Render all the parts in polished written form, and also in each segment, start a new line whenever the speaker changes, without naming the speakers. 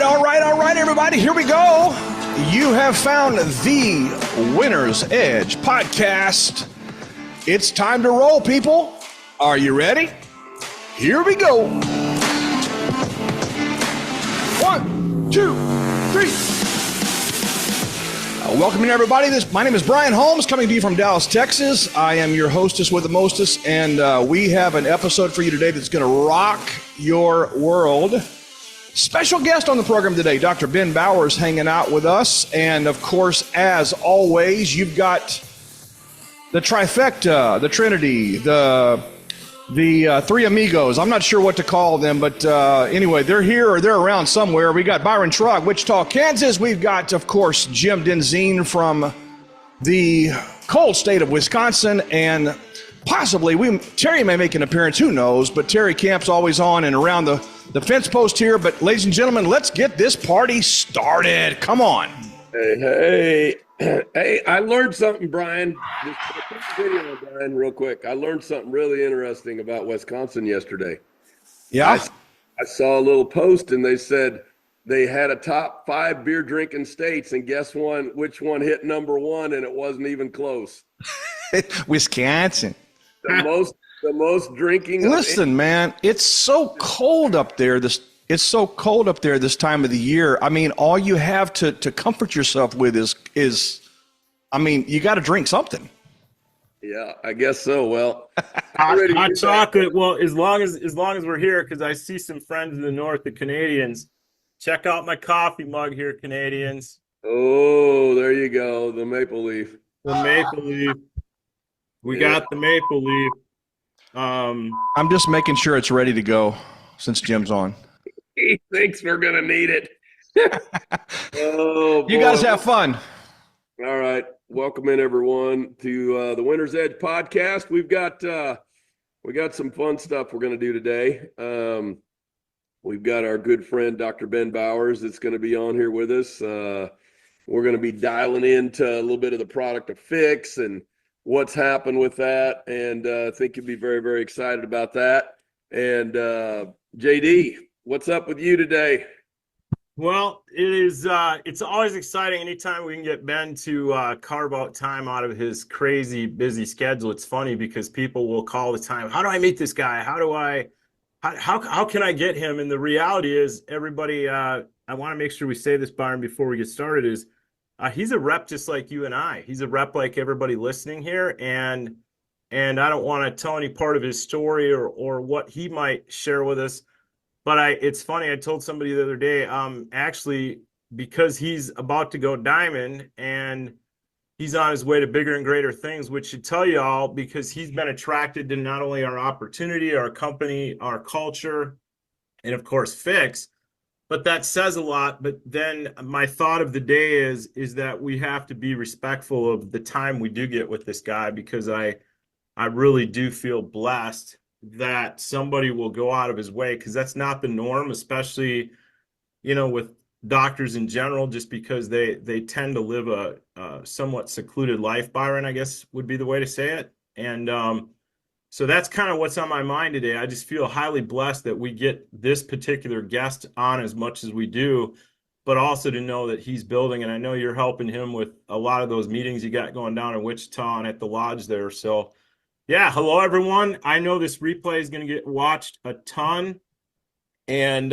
All right, everybody, here we go. You have found the Winner's Edge podcast. It's time to roll, people. Are you ready? Here we go. 1, 2, 3. Welcome, everybody. My name is Brian Holmes, coming to you from Dallas, Texas. I am your hostess with the mostest, and we have an episode for you today that's going to rock your world. Special guest on the program today, Dr. Ben Bowers, hanging out with us. And, of course, as always, you've got the trifecta, the trinity, the three amigos. I'm not sure what to call them, but anyway, they're here or they're around somewhere. We got Byron Trog, Wichita, Kansas. We've got, of course, Jim Denzine from the cold state of Wisconsin, and possibly Terry may make an appearance. Who knows? But Terry Camp's always on and around the fence post here. But ladies and gentlemen, let's get this party started. Come on.
Hey, I learned something, Brian. Just a quick video, Brian, real quick. I learned something really interesting about Wisconsin yesterday.
Yeah?
I saw a little post, and they said they had a top 5 beer drinking states, and guess which one hit number 1, and it wasn't even close.
Wisconsin.
The most drinking.
Listen, man, it's so cold up there. It's so cold up there this time of the year. I mean, all you have to comfort yourself with is you got to drink something.
Yeah, I guess so. Well,
hot chocolate. Well, as long as we're here, because I see some friends in the north, the Canadians. Check out my coffee mug here, Canadians.
Oh, there you go. The maple leaf.
The maple leaf. We got the maple leaf.
I'm just making sure it's ready to go since Jim's on.
He thinks we're going to need it. Oh,
you guys have fun.
All right. Welcome in, everyone, to the Winner's Edge podcast. We got some fun stuff we're going to do today. We've got our good friend, Dr. Ben Bowers, that's going to be on here with us. We're going to be dialing into a little bit of the product of pHix and what's happened with that. And I think you'll be very, very excited about that. And JD, what's up with you today?
Well, it's always exciting anytime we can get Ben to carve out time out of his crazy busy schedule. It's funny because people will call the time, how do I meet this guy? How can I get him? And the reality is, everybody, I want to make sure we say this, Byron, before we get started, is he's a rep just like you and I. He's a rep like everybody listening here, and I don't want to tell any part of his story or what he might share with us. But it's funny, I told somebody the other day, actually, because he's about to go diamond and he's on his way to bigger and greater things, which should tell you all, because he's been attracted to not only our opportunity, our company, our culture, and of course, pHix. But that says a lot. But then my thought of the day is that we have to be respectful of the time we do get with this guy, because I really do feel blessed that somebody will go out of his way, because that's not the norm, especially, with doctors in general, just because they tend to live a somewhat secluded life, Byron, I guess would be the way to say it. And so that's kind of what's on my mind today. I just feel highly blessed that we get this particular guest on as much as we do, but also to know that he's building, and I know you're helping him with a lot of those meetings you got going down in Wichita and at the lodge there. So yeah, hello everyone. I know this replay is going to get watched a ton, and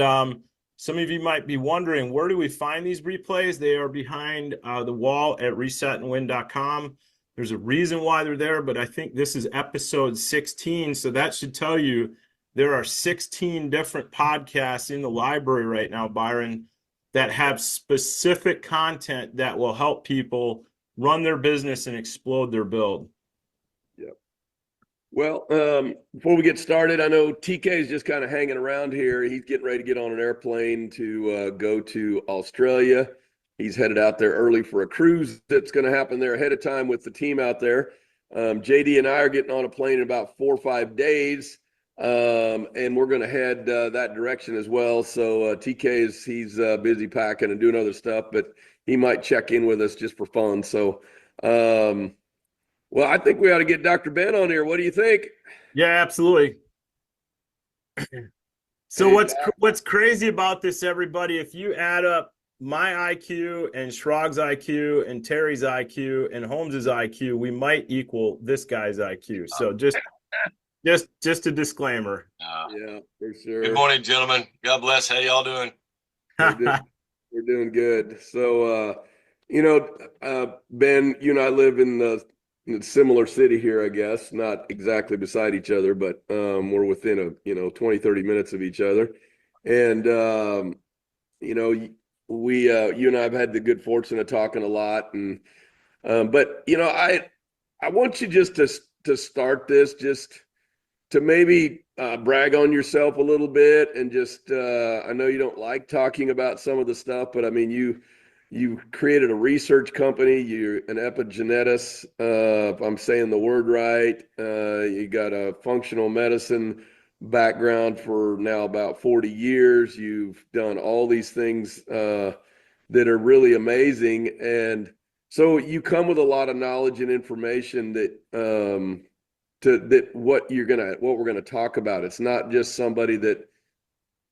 some of you might be wondering, where do we find these replays? They are behind the wall at resetandwin.com. There's a reason why they're there, but I think this is episode 16, so that should tell you there are 16 different podcasts in the library right now, Byron, that have specific content that will help people run their business and explode their build.
Yep. Well, before we get started, I know TK is just kind of hanging around here. He's getting ready to get on an airplane to go to Australia. He's headed out there early for a cruise that's going to happen there ahead of time with the team out there. JD and I are getting on a plane in about 4 or 5 days, and we're going to head that direction as well. So TK he's busy packing and doing other stuff, but he might check in with us just for fun. So, well, I think we ought to get Dr. Ben on here. What do you think?
Yeah, absolutely. So what's crazy about this, everybody, if you add up my IQ and Schrog's IQ and Terry's IQ and Holmes's IQ, we might equal this guy's IQ. So just a disclaimer.
Yeah, for sure.
Good morning, gentlemen. God bless. How y'all doing?
We're doing good. So, Ben, you and I live in a similar city here, I guess, not exactly beside each other, but we're within 20, 30 minutes of each other. And, you and I have had the good fortune of talking a lot. And, but, I want you just to start this, just to maybe brag on yourself a little bit, and just I know you don't like talking about some of the stuff, but I mean, you created a research company. You're an epigenetist, if I'm saying the word right. You got a functional medicine background for now about 40 years. You've done all these things that are really amazing, and so you come with a lot of knowledge and information that what we're gonna talk about. It's not just somebody that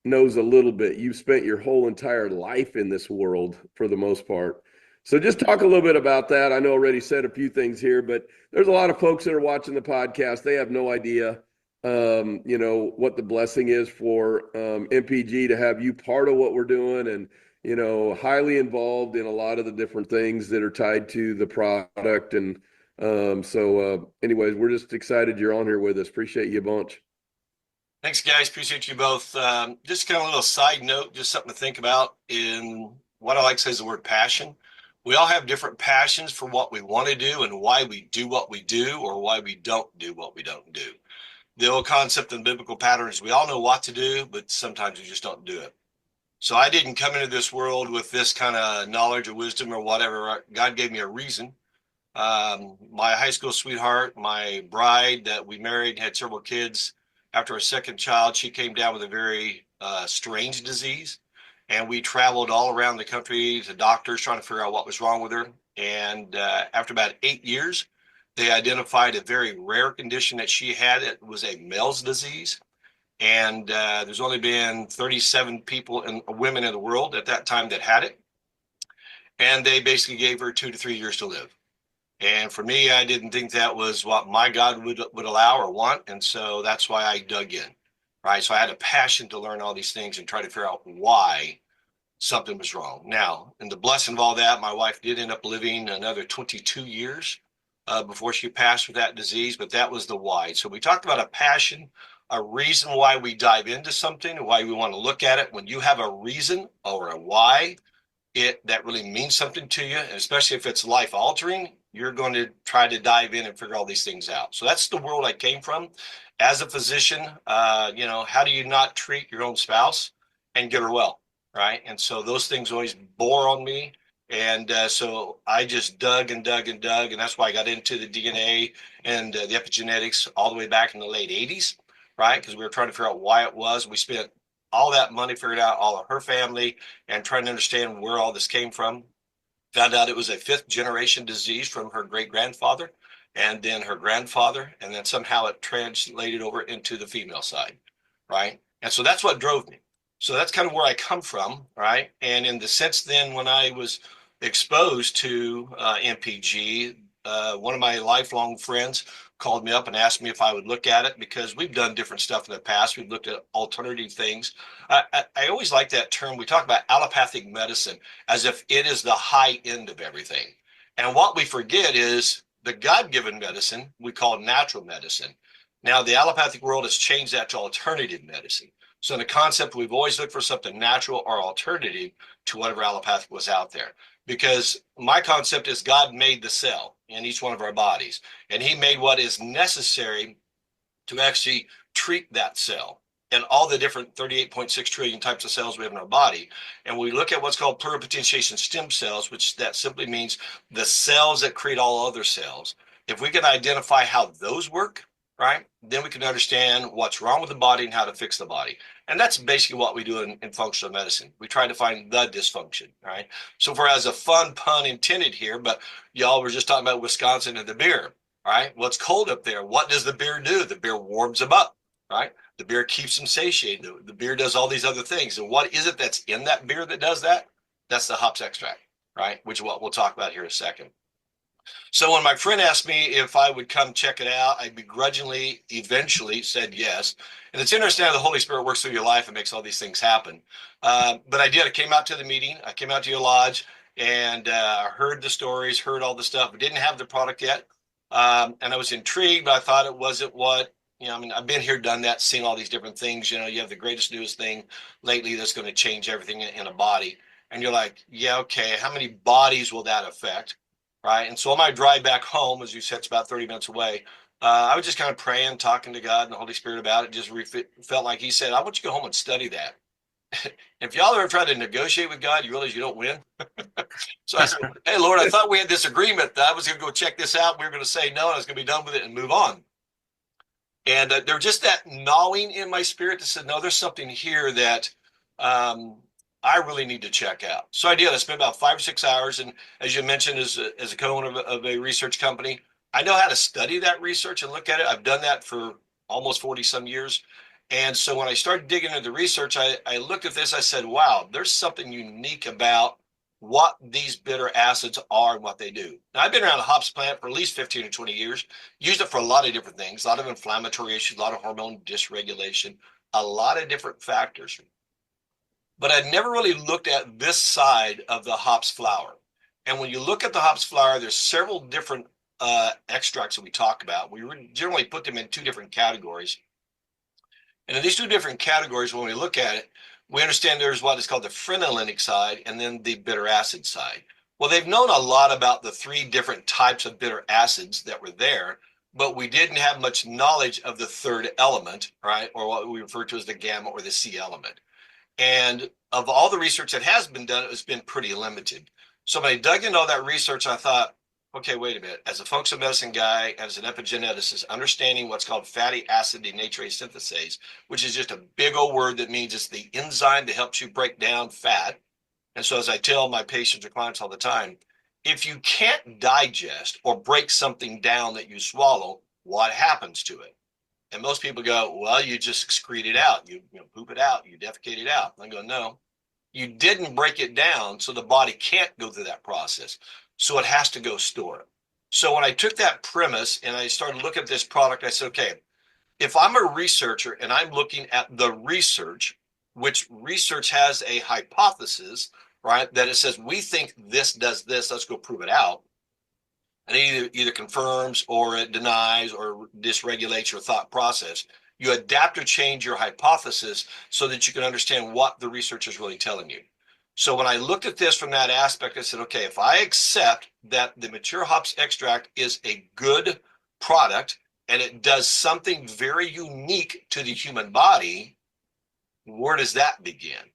knows a little bit. You've spent your whole entire life in this world for the most part. So just talk a little bit about that. I know I already said a few things here, but there's a lot of folks that are watching the podcast. They have no idea, what the blessing is for MPG to have you part of what we're doing, and highly involved in a lot of the different things that are tied to the product. And anyways, we're just excited you're on here with us. Appreciate you a bunch.
Thanks, guys. Appreciate you both. Just kind of a little side note, just something to think about. In what I like to say is the word passion. We all have different passions for what we want to do and why we do what we do, or why we don't do what we don't do. The old concept in biblical patterns, we all know what to do, but sometimes we just don't do it. So I didn't come into this world with this kind of knowledge or wisdom or whatever. God gave me a reason. My high school sweetheart, my bride that we married, had several kids. After our second child, she came down with a very strange disease, and we traveled all around the country to doctors trying to figure out what was wrong with her. And after about 8 years, they identified a very rare condition that she had. It was a Mel's disease, and there's only been 37 women in the world at that time that had it, and they basically gave her 2 to 3 years to live. And for me, I didn't think that was what my God would allow or want. And so that's why I dug in, right? So I had a passion to learn all these things and try to figure out why something was wrong. Now, in the blessing of all that, my wife did end up living another 22 years before she passed with that disease, but that was the why. So we talked about a passion, a reason why we dive into something, why we want to look at it. When you have a reason or a why, that really means something to you, and especially if it's life altering, you're going to try to dive in and figure all these things out. So that's the world I came from. As a physician, how do you not treat your own spouse and get her well, right? And so those things always bore on me. And so I just dug and dug and dug. And that's why I got into the DNA and the epigenetics all the way back in the late 80s, right? Because we were trying to figure out why it was. We spent all that money, figured out all of her family, and trying to understand where all this came from. Found out it was a 5th generation disease from her great grandfather, and then her grandfather, and then somehow it translated over into the female side, right? And so that's what drove me. So that's kind of where I come from, right? And in the sense then, when I was exposed to MPG, one of my lifelong friends called me up and asked me if I would look at it, because we've done different stuff in the past. We've looked at alternative things. I always like that term. We talk about allopathic medicine as if it is the high end of everything. And what we forget is the God-given medicine we call natural medicine. Now, the allopathic world has changed that to alternative medicine. So in the concept, we've always looked for something natural or alternative to whatever allopathic was out there. Because my concept is God made the cell in each one of our bodies, and he made what is necessary to actually treat that cell and all the different 38.6 trillion types of cells we have in our body. And we look at what's called pluripotentiation stem cells, which that simply means the cells that create all other cells. If we can identify how those work, right, then we can understand what's wrong with the body and how to fix the body. And that's basically what we do in functional medicine. We try to find the dysfunction, right? So for as a fun pun intended here, but y'all were just talking about Wisconsin and the beer, right? Well, it's cold up there. What does the beer do? The beer warms them up, right? The beer keeps them satiated. The beer does all these other things. And what is it that's in that beer that does that? That's the hops extract, right? Which is what we'll talk about here in a second. So when my friend asked me if I would come check it out, I begrudgingly eventually said yes. And it's interesting how the Holy Spirit works through your life and makes all these things happen. But I did. I came out to the meeting. I came out to your lodge and heard the stories, heard all the stuff. Didn't have the product yet. And I was intrigued, but I thought it wasn't what, I mean, I've been here, done that, seen all these different things. You have the greatest, newest thing lately that's going to change everything in a body. And you're like, yeah, okay, how many bodies will that affect? Right. And so on my drive back home, as you said, it's about 30 minutes away. I was just kind of praying, talking to God and the Holy Spirit about it. Just felt like he said, I want you to go home and study that. If y'all ever try to negotiate with God, you realize you don't win. So I said, hey, Lord, I thought we had this agreement that I was going to go check this out. We were going to say no, and I was going to be done with it and move on. And there was just that gnawing in my spirit that said, no, there's something here that I really need to check out. So I did. I spent about 5 or 6 hours. And as you mentioned, as a co-owner of a research company, I know how to study that research and look at it. I've done that for almost 40 some years. And so when I started digging into the research, I looked at this, I said, wow, there's something unique about what these bitter acids are and what they do. Now, I've been around the hops plant for at least 15 or 20 years, used it for a lot of different things, a lot of inflammatory issues, a lot of hormone dysregulation, a lot of different factors. But I'd never really looked at this side of the hops flower. And when you look at the hops flower, there's several different extracts that we talk about. We generally put them in 2 different categories. And in these 2 different categories, when we look at it, we understand there's what is called the phenolinic side and then the bitter acid side. Well, they've known a lot about the 3 different types of bitter acids that were there, but we didn't have much knowledge of the 3rd element, right? Or what we refer to as the gamma or the C element. And of all the research that has been done, it's been pretty limited. So when I dug into all that research, I thought, okay, wait a minute. As a functional medicine guy, as an epigeneticist, understanding what's called fatty acid denaturase synthase, which is just a big old word that means it's the enzyme that helps you break down fat. And so as I tell my patients or clients all the time, if you can't digest or break something down that you swallow, what happens to it? And most people go, well, you just excrete it out. You poop it out. You defecate it out. And I go, no, you didn't break it down. So the body can't go through that process. So it has to go store it. So when I took that premise and I started looking at this product, I said, okay, if I'm a researcher and I'm looking at the research, which research has a hypothesis, right, that it says, we think this does this, let's go prove it out. And it either confirms or it denies or dysregulates your thought process. You adapt or change your hypothesis so that you can understand what the research is really telling you. So when I looked at this from that aspect, I said, okay, if I accept that the mature hops extract is a good product and it does something very unique to the human body, where does that begin?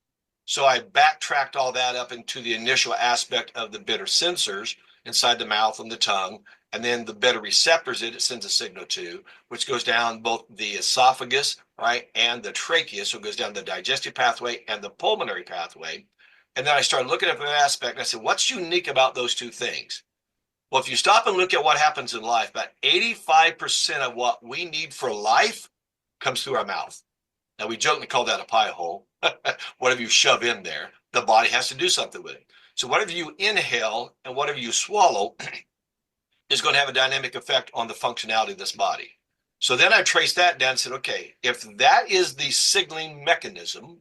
So I backtracked all that up into the initial aspect of the bitter sensors inside the mouth and the tongue, and then the bitter receptors it sends a signal to, which goes down both the esophagus, right, and the trachea, so it goes down the digestive pathway and the pulmonary pathway. And then I started looking at that aspect, and I said, what's unique about those 2 things? Well, if you stop and look at what happens in life, about 85% of what we need for life comes through our mouth. Now, we jokingly call that a pie hole. Whatever you shove in there, the body has to do something with it. So whatever you inhale and whatever you swallow is going to have a dynamic effect on the functionality of this body. So then I traced that down and said, okay, if that is the signaling mechanism,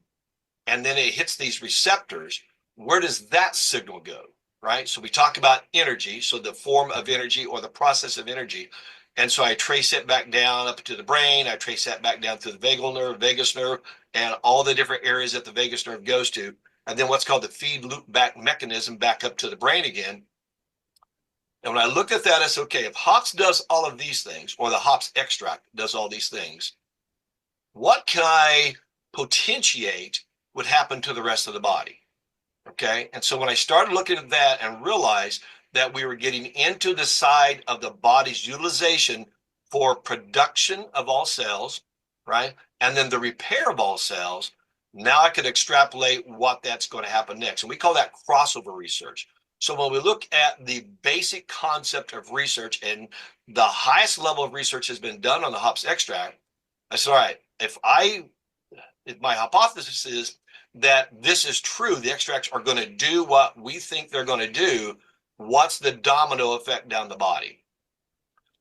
and then it hits these receptors, where does that signal go, right? So we talk about energy, so the form of energy or the process of energy. And so I trace it back down up to the brain. I trace that back down to the vagal nerve, vagus nerve, and all the different areas that the vagus nerve goes to. And then what's called the feed loop back mechanism back up to the brain again. And when I looked at that, I said, okay, if hops does all of these things, or the hops extract does all these things, what can I potentiate would happen to the rest of the body? Okay. And so when I started looking at that and realized that we were getting into the side of the body's utilization for production of all cells, right? And then the repair of all cells, now I could extrapolate what that's going to happen next. And we call that crossover research. So when we look at the basic concept of research, and the highest level of research has been done on the hops extract, I said, all right, if my hypothesis is that this is true, the extracts are going to do what we think they're going to do, what's the domino effect down the body?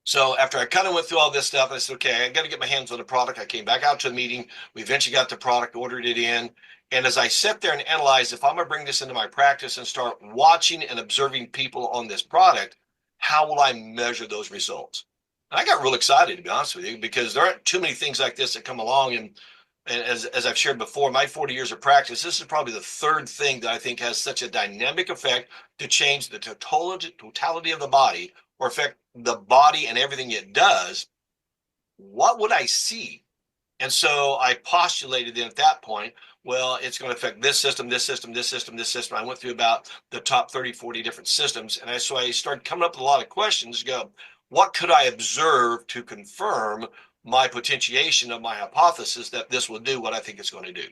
So after I kind of went through all this stuff, I said, okay, I got to get my hands on the product. I came back out to a meeting. We eventually got the product, ordered it in. And as I sat there and analyzed, if I'm going to bring this into my practice and start watching and observing people on this product, how will I measure those results? And I got real excited, to be honest with you, because there aren't too many things like this that come along. And as I've shared before, my 40 years of practice, this is probably the third thing that I think has such a dynamic effect to change the totality of the body or affect the body and everything it does. What would I see? And so I postulated then at that point, well, it's going to affect this system, this system, this system, this system. I went through about the top 30, 40 different systems. And so I started coming up with a lot of questions to go, what could I observe to confirm my potentiation of my hypothesis that this will do what I think it's going to do?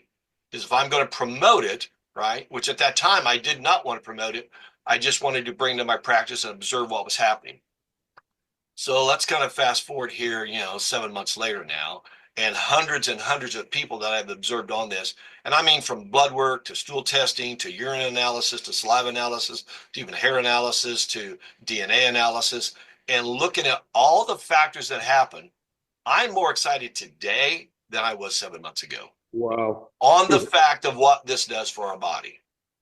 Because if I'm going to promote it, right, which at that time I did not want to promote it, I just wanted to bring to my practice and observe what was happening. So let's kind of fast forward here, 7 months later now, and hundreds of people that I've observed on this. And I mean, from blood work to stool testing, to urine analysis, to saliva analysis, to even hair analysis, to DNA analysis, and looking at all the factors that happen, I'm more excited today than I was 7 months ago.
Wow.
On the fact of what this does for our body.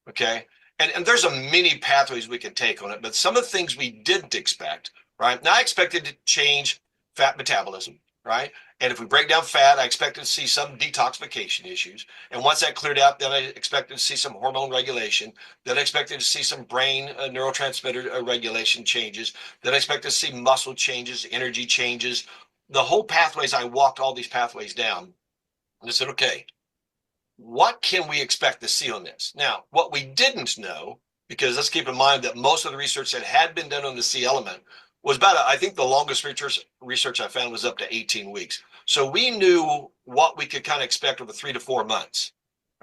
Okay. And there's a many pathways we can take on it, but some of the things we didn't expect, right? Now I expected to change fat metabolism, right? And if we break down fat, I expected to see some detoxification issues. And once that cleared out, then I expected to see some hormone regulation. Then I expected to see some brain neurotransmitter regulation changes. Then I expected to see muscle changes, energy changes. The whole pathways, I walked all these pathways down. And I said, okay, what can we expect to see on this? Now, what we didn't know, because let's keep in mind that most of the research that had been done on the C element was about, I think the longest research I found was up to 18 weeks. So we knew what we could kind of expect over 3 to 4 months,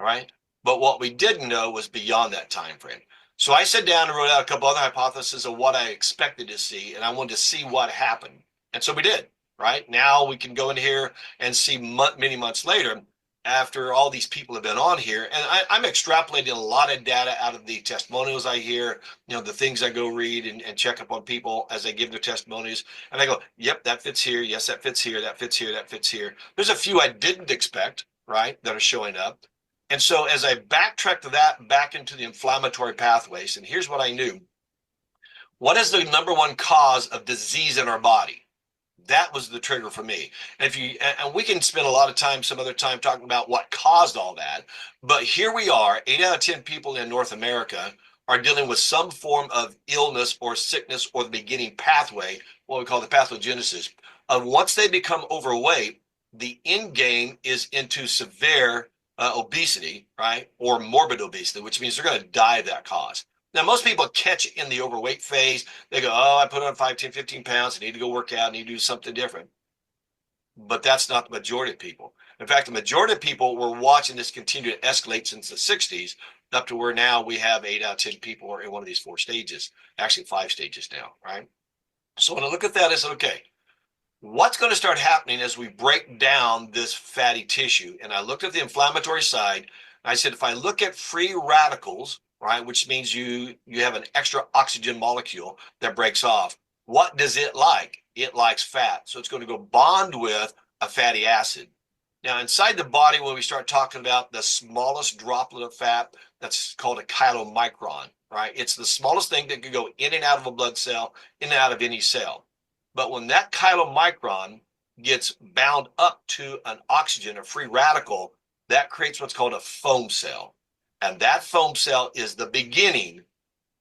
all right? But what we didn't know was beyond that time frame. So I sat down and wrote out a couple other hypotheses of what I expected to see, and I wanted to see what happened. And so we did, right? Now we can go in here and see many months later, after all these people have been on here, and I'm extrapolating a lot of data out of the testimonials I hear, the things I go read and check up on people as they give their testimonies, and I go, yep, that fits here, yes, that fits here, that fits here, that fits here. There's a few I didn't expect, right, that are showing up. And so as I backtracked that back into the inflammatory pathways, and here's what I knew. What is the number one cause of disease in our body? That was the trigger for me. And we can spend a lot of time, some other time, talking about what caused all that. But here we are, 8 out of 10 people in North America are dealing with some form of illness or sickness or the beginning pathway, what we call the pathogenesis. Once they become overweight, the end game is into severe obesity, right? Or morbid obesity, which means they're going to die of that cause. Now, most people catch in the overweight phase. They go, oh, I put on 5, 10, 15 pounds. I need to go work out. I need to do something different. But that's not the majority of people. In fact, the majority of people were watching this continue to escalate since the 60s, up to where now we have 8 out of 10 people are in one of these 4 stages, actually 5 stages now, right? So when I look at that, I said, okay, what's going to start happening as we break down this fatty tissue? And I looked at the inflammatory side. And I said, if I look at free radicals, right, which means you have an extra oxygen molecule that breaks off. What does it like? It likes fat. So it's going to go bond with a fatty acid. Now, inside the body, when we start talking about the smallest droplet of fat, that's called a chylomicron, right? It's the smallest thing that can go in and out of a blood cell, in and out of any cell. But when that chylomicron gets bound up to an oxygen, a free radical, that creates what's called a foam cell. And that foam cell is the beginning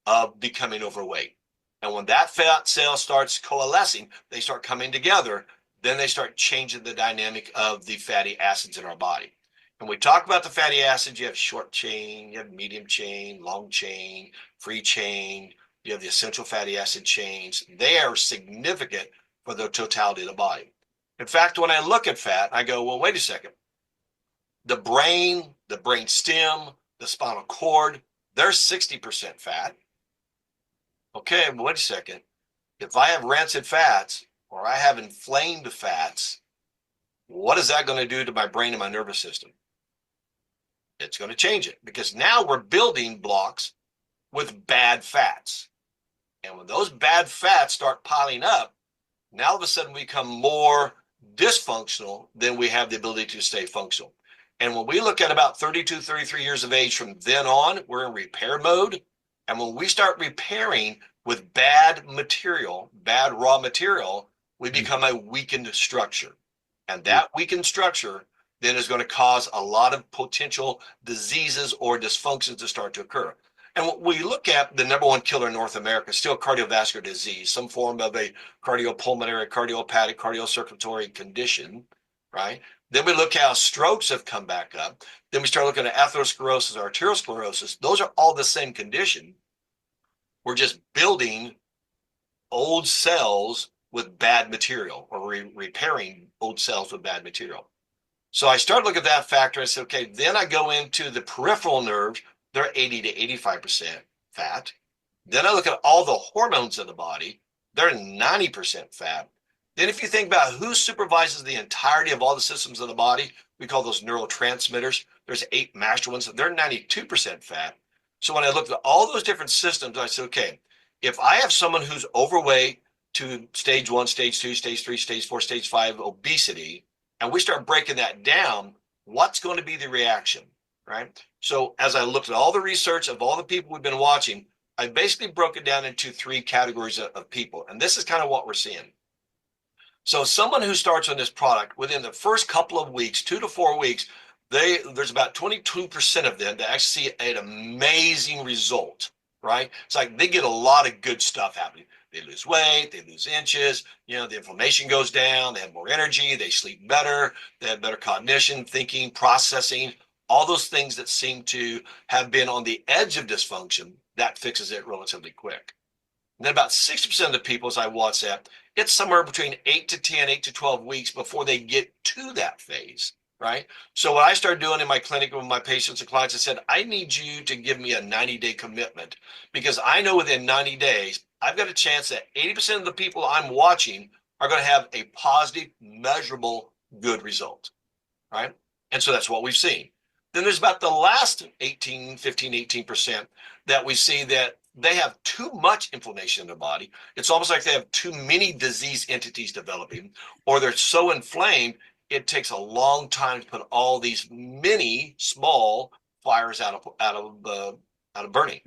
of becoming overweight. And when that fat cell starts coalescing, they start coming together, then they start changing the dynamic of the fatty acids in our body. And we talk about the fatty acids, you have short chain, you have medium chain, long chain, free chain, you have the essential fatty acid chains. They are significant for the totality of the body. In fact, when I look at fat, I go, well, wait a second. The brain stem, the spinal cord, they're 60% fat. Okay, wait a second. If I have rancid fats or I have inflamed fats, What is that going to do to my brain and my nervous system? It's going to change it, because now we're building blocks with bad fats. And when those bad fats start piling up, now all of a sudden we become more dysfunctional than we have the ability to stay functional. And when we look at about 32, 33 years of age from then on, we're in repair mode. And when we start repairing with bad material, bad raw material, we become a weakened structure. And that weakened structure then is going to cause a lot of potential diseases or dysfunctions to start to occur. And what we look at, the number one killer in North America is still cardiovascular disease, some form of a cardiopulmonary, cardiopathic, cardiocirculatory condition, right? Then we look how strokes have come back up. Then we start looking at atherosclerosis, arteriosclerosis. Those are all the same condition. We're just building old cells with bad material, or repairing old cells with bad material. So I started looking at that factor. I said, okay, then I go into the peripheral nerves. They're 80 to 85% fat. Then I look at all the hormones in the body. They're 90% fat. Then if you think about who supervises the entirety of all the systems of the body, we call those neurotransmitters. There's 8 master ones. They're 92% fat. So when I looked at all those different systems, I said, okay, if I have someone who's overweight to stage 1, stage 2, stage 3, stage 4, stage 5 obesity, and we start breaking that down, what's going to be the reaction, right? So as I looked at all the research of all the people we've been watching, I basically broke it down into 3 categories of people. And this is kind of what we're seeing. So someone who starts on this product, within the first couple of weeks, 2 to 4 weeks, there's about 22% of them that actually see an amazing result, right? It's like they get a lot of good stuff happening. They lose weight, they lose inches, the inflammation goes down, they have more energy, they sleep better, they have better cognition, thinking, processing, all those things that seem to have been on the edge of dysfunction, that fixes it relatively quick. And then about 60% of the people, as I watch that, it's somewhere between 8 to 10, 8 to 12 weeks before they get to that phase, right? So what I started doing in my clinic with my patients and clients, I said, I need you to give me a 90-day commitment, because I know within 90 days, I've got a chance that 80% of the people I'm watching are going to have a positive, measurable, good result, right? And so that's what we've seen. Then there's about the last 18% that we see that they have too much inflammation in their body. It's almost like they have too many disease entities developing, or they're so inflamed, it takes a long time to put all these many small fires out of burning.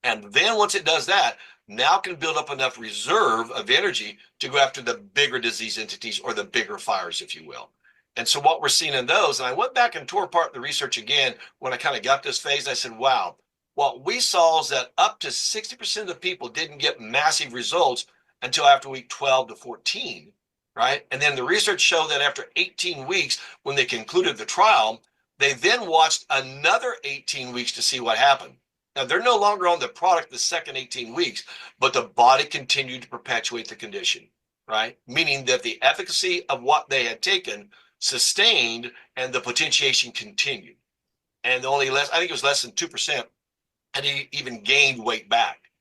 And then once it does that, now can build up enough reserve of energy to go after the bigger disease entities, or the bigger fires, if you will. And so what we're seeing in those, and I went back and tore apart the research again when I kind of got this phase, I said, wow, what we saw is that up to 60% of the people didn't get massive results until after week 12 to 14, right? And then the research showed that after 18 weeks, when they concluded the trial, they then watched another 18 weeks to see what happened. Now, they're no longer on the product the second 18 weeks, but the body continued to perpetuate the condition, right? Meaning that the efficacy of what they had taken sustained, and the potentiation continued. And only less, I think it was less than 2%, and he even gained weight back.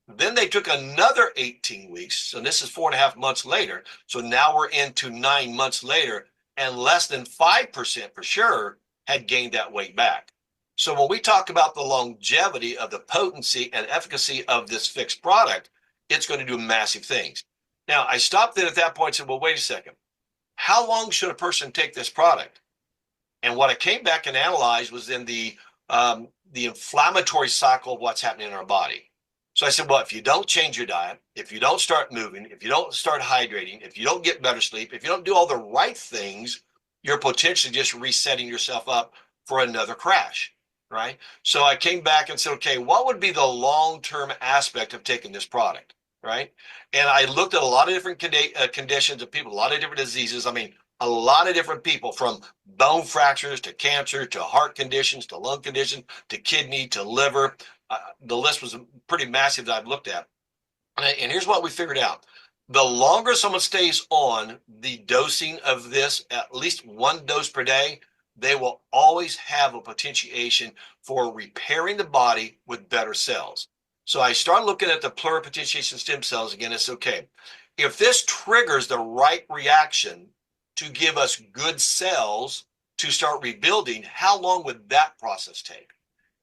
Then they took another 18 weeks, and this is 4.5 months later. So now we're into 9 months later, and less than 5% for sure had gained that weight back. So when we talk about the longevity of the potency and efficacy of this fixed product, it's going to do massive things. Now, I stopped then at that point and said, well, wait a second. How long should a person take this product? And what I came back and analyzed was in the inflammatory cycle of what's happening in our body. So I said, well, if you don't change your diet, if you don't start moving, if you don't start hydrating, if you don't get better sleep, if you don't do all the right things, you're potentially just resetting yourself up for another crash, right? So I came back and said, okay, what would be the long-term aspect of taking this product, right? And I looked at a lot of different conditions of people, a lot of different diseases. I mean, a lot of different people, from bone fractures to cancer to heart conditions to lung conditions to kidney to liver. The list was pretty massive that I've looked at. And here's what we figured out. The longer someone stays on the dosing of this, at least 1 dose per day, they will always have a potentiation for repairing the body with better cells. So I started looking at the pluripotentiation stem cells again. It's okay. If this triggers the right reaction, to give us good cells to start rebuilding, how long would that process take?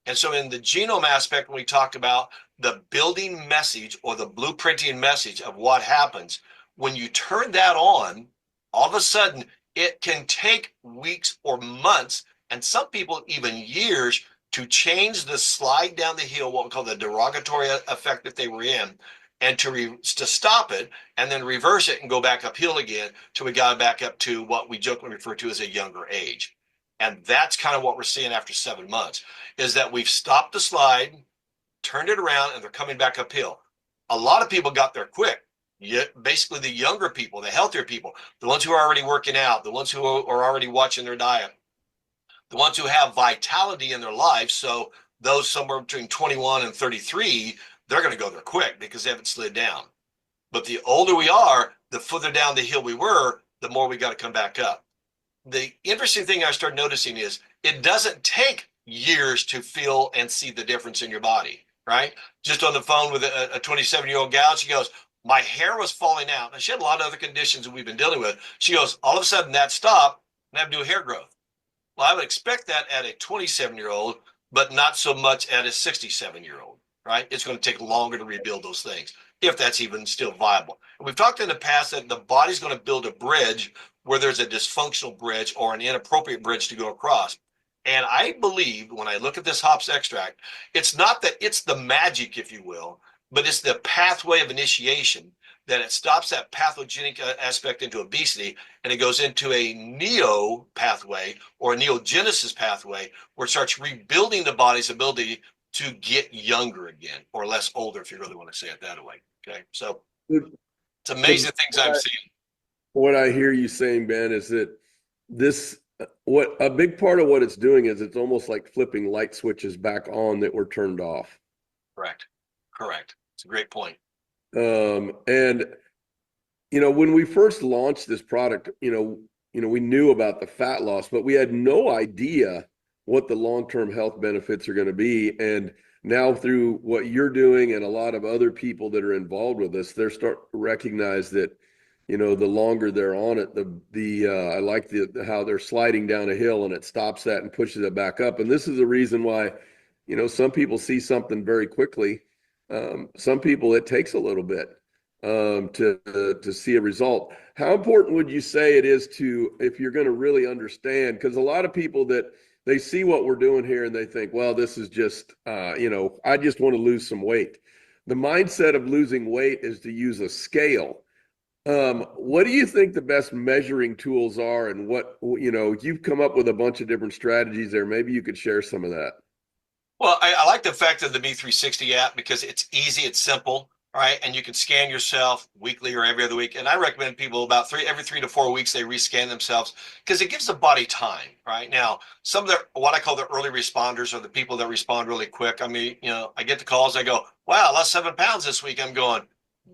And so in the genome aspect, when we talk about the building message or the blueprinting message of what happens, when you turn that on, all of a sudden it can take weeks or months, and some people even years, to change the slide down the hill, what we call the derogatory effect that they were in, and to stop it and then reverse it and go back uphill again till we got back up to what we jokingly refer to as a younger age. And that's kind of what we're seeing after 7 months, is that we've stopped the slide, turned it around, and they're coming back uphill. A lot of people got there quick. Basically, the younger people, the healthier people, the ones who are already working out, the ones who are already watching their diet, the ones who have vitality in their lives. So those somewhere between 21 and 33, they're going to go there quick because they haven't slid down. But the older we are, the further down the hill we were, the more we got to come back up. The interesting thing I started noticing is it doesn't take years to feel and see the difference in your body, right? Just on the phone with a 27-year-old gal, she goes, my hair was falling out. And she had a lot of other conditions that we've been dealing with. She goes, all of a sudden that stopped and I have to do hair growth. Well, I would expect that at a 27-year-old, but not so much at a 67-year-old, right? It's going to take longer to rebuild those things, if that's even still viable. And we've talked in the past that the body's going to build a bridge where there's a dysfunctional bridge or an inappropriate bridge to go across. And I believe when I look at this hops extract, it's not that it's the magic, if you will, but it's the pathway of initiation, that it stops that pathogenic aspect into obesity and it goes into a neo pathway or a neogenesis pathway where it starts rebuilding the body's ability to get younger again, or less older, if you really want to say it that way. Okay. So it's amazing things I'm seeing.
What I hear you saying, Ben, is that what a big part of what it's doing is it's almost like flipping light switches back on that were turned off.
Correct. It's a great point.
And when we first launched this product, we knew about the fat loss, but we had no idea what the long-term health benefits are going to be. And now through what you're doing and a lot of other people that are involved with us, they're starting to recognize that, the longer they're on it, I like how they're sliding down a hill and it stops that and pushes it back up. And this is the reason why, some people see something very quickly. Some people, it takes a little bit to see a result. How important would you say it is if you're going to really understand? Because a lot of people that they see what we're doing here and they think, well, this is just, I just want to lose some weight. The mindset of losing weight is to use a scale. What do you think the best measuring tools are, and you've come up with a bunch of different strategies there. Maybe you could share some of that.
Well, I like the fact of the Me360 app because it's easy, it's simple, right? And you can scan yourself weekly or every other week. And I recommend people about every 3 to 4 weeks, they rescan themselves because it gives the body time, right? Now, some of what I call the early responders are the people that respond really quick. I mean, I get the calls, I go, wow, I lost 7 pounds this week. I'm going,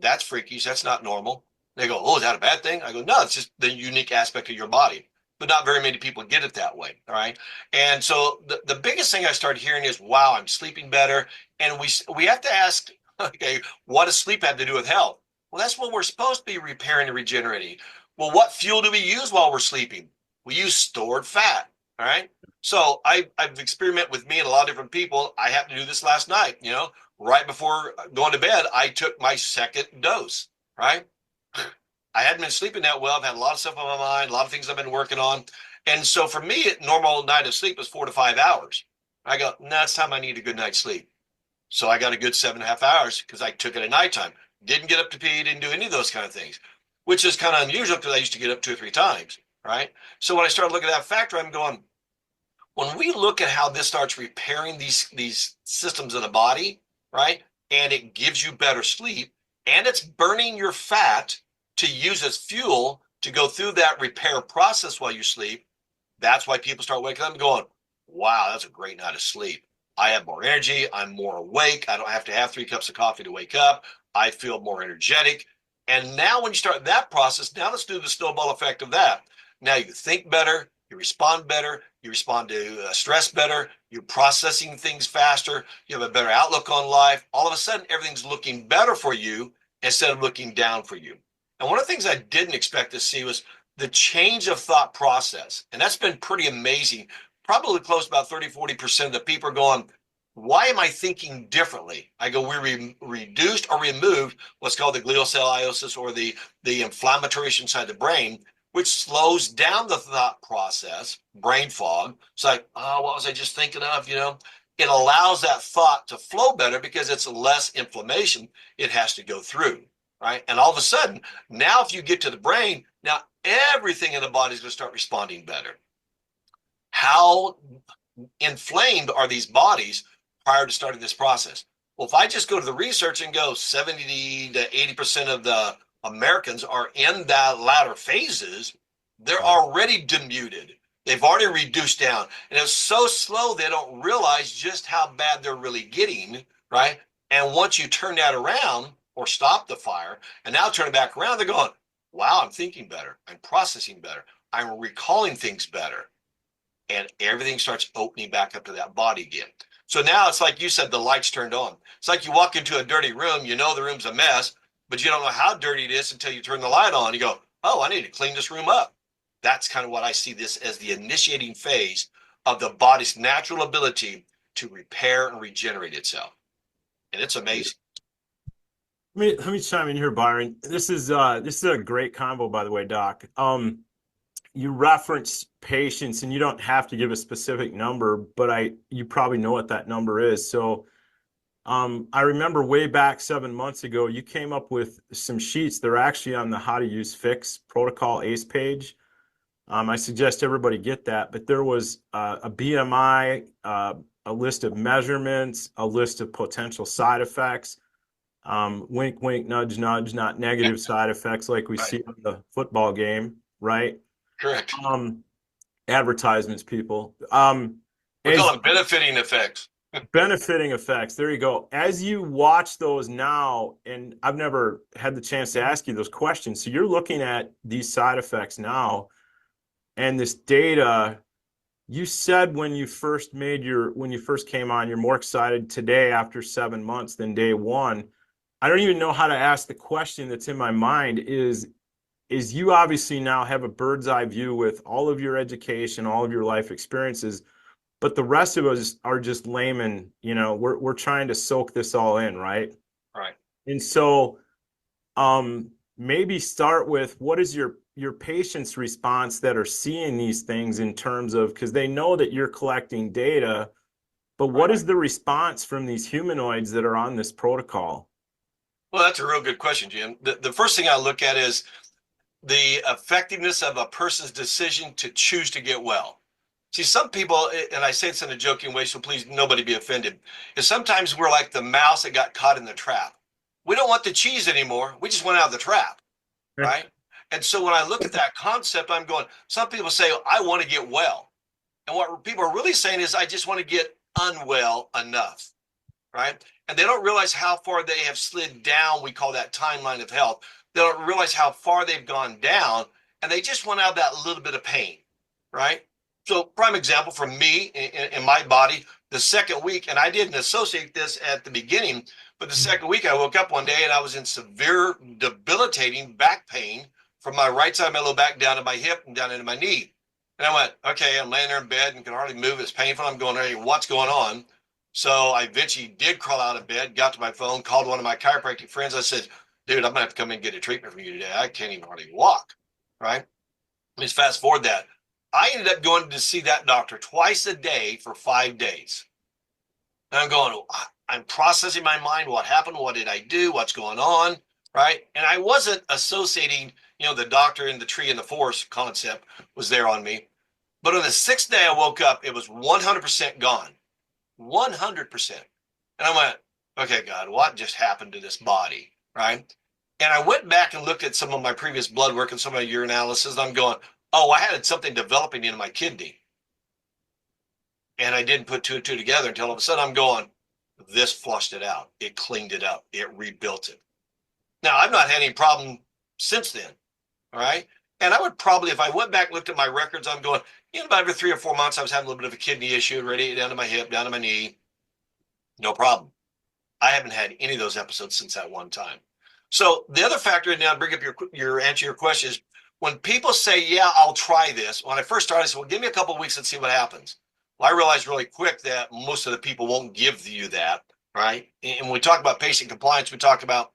that's freakish. That's not normal. They go, oh, is that a bad thing? I go, no, it's just the unique aspect of your body. But not very many people get it that way. All right. And so the biggest thing I started hearing is, wow, I'm sleeping better. And we have to ask, okay, what does sleep have to do with health? Well, that's when we're supposed to be repairing and regenerating. Well, what fuel do we use while we're sleeping? We use stored fat. All right. So I've experimented with me and a lot of different people. I happened to do this last night, right before going to bed, I took my second dose, right? I hadn't been sleeping that well. I've had a lot of stuff on my mind, a lot of things I've been working on. And so for me, a normal night of sleep was 4 to 5 hours. I go, no, it's time I need a good night's sleep. So I got a good 7.5 hours because I took it at nighttime. Didn't get up to pee, didn't do any of those kind of things, which is kind of unusual because I used to get up 2 or 3 times, right? So when I started looking at that factor, I'm going, when we look at how this starts repairing these systems in the body, right? And it gives you better sleep and it's burning your fat to use as fuel to go through that repair process while you sleep. That's why people start waking up and going, wow, that's a great night of sleep. I have more energy. I'm more awake. I don't have to have 3 cups of coffee to wake up. I feel more energetic. And now when you start that process, now let's do the snowball effect of that. Now you think better, you respond to stress better, you're processing things faster, you have a better outlook on life. All of a sudden, everything's looking better for you instead of looking down for you. And one of the things I didn't expect to see was the change of thought process. And that's been pretty amazing. Probably close to about 30-40% of the people are going, why am I thinking differently? I go, we reduced or removed what's called the glial cell iosis, or the inflammatory inside the brain, which slows down the thought process, brain fog. It's like, oh, what was I just thinking of? It allows that thought to flow better because it's less inflammation it has to go through, right? And all of a sudden, now if you get to the brain, now everything in the body is going to start responding better. How inflamed are these bodies prior to starting this process? Well, if I just go to the research and go 70 to 80% of the Americans are in that latter phases, they're already demuted. They've already reduced down. And it's so slow they don't realize just how bad they're really getting, right? And once you turn that around or stop the fire and now turn it back around, they're going, wow, I'm thinking better. I'm processing better. I'm recalling things better. And everything starts opening back up to that body again. So now it's like you said, the lights turned on. It's like you walk into a dirty room, you know the room's a mess, but you don't know how dirty it is until you turn the light on. You go, oh, I need to clean this room up. That's kind of what I see this as, the initiating phase of the body's natural ability to repair and regenerate itself. And it's amazing.
Let me chime in here, Byron. This is a great combo, by the way, Doc. You reference patients, and you don't have to give a specific number, but you probably know what that number is. So I remember way back 7 months ago, you came up with some sheets. They're actually on the How to Use pHix protocol ACE page. I suggest everybody get that. But there was a BMI, a list of measurements, a list of potential side effects. Wink, wink, nudge, nudge, not negative side effects like we see in the football game, right?
Correct.
Advertisements, people.
We call them benefiting effects.
Benefiting effects. There you go. As you watch those now, and I've never had the chance to ask you those questions. So you're looking at these side effects now, and this data. You said when you first came on, you're more excited today after 7 months than day one. I don't even know how to ask the question that's in my mind is you obviously now have a bird's eye view with all of your education, all of your life experiences, but the rest of us are just laymen. We're trying to soak this all in, right?
Right.
And so maybe start with, what is your patient's response that are seeing these things, in terms of, because they know that you're collecting data, but what is the response from these humanoids that are on this protocol?
Well, that's a real good question, Jim. The first thing I look at is the effectiveness of a person's decision to choose to get well. See, some people, and I say this in a joking way, so please nobody be offended, is sometimes we're like the mouse that got caught in the trap. We don't want the cheese anymore. We just went out of the trap, right? And so when I look at that concept, I'm going, some people say, I want to get well. And what people are really saying is, I just want to get unwell enough, right? And they don't realize how far they have slid down. We call that timeline of health. They don't realize how far they've gone down, and they just want out of that little bit of pain, right? So prime example for me in my body, the second week, and I didn't associate this at the beginning, but the second week I woke up one day and I was in severe debilitating back pain from my right side of my low back down to my hip and down into my knee. And I went, okay, I'm laying there in bed and can hardly move. It's painful. I'm going, hey, what's going on? So I eventually did crawl out of bed, got to my phone, called one of my chiropractic friends. I said, dude, I'm going to have to come in and get a treatment from you today. I can't even hardly walk, right? Let's fast forward that. I ended up going to see that doctor twice a day for 5 days. And I'm going, I'm processing my mind. What happened? What did I do? What's going on, right? And I wasn't associating, the doctor in the tree in the forest concept was there on me. But on the 6th day I woke up, it was 100% gone. 100%. And I went, okay, God, what just happened to this body, right? And I went back and looked at some of my previous blood work and some of your analysis. And I'm going, oh, I had something developing in my kidney. And I didn't put two and two together until all of a sudden I'm going, this flushed it out. It cleaned it up. It rebuilt it. Now, I've not had any problem since then, all right? And I would probably, if I went back and looked at my records, I'm going, about every 3 or 4 months, I was having a little bit of a kidney issue, ready down to my hip, down to my knee. No problem. I haven't had any of those episodes since that one time. So the other factor, and now bring up your answer your question is, when people say, yeah, I'll try this, when I first started, I said, well, give me a couple of weeks and see what happens. Well, I realized really quick that most of the people won't give you that, right? And when we talk about patient compliance, we talk about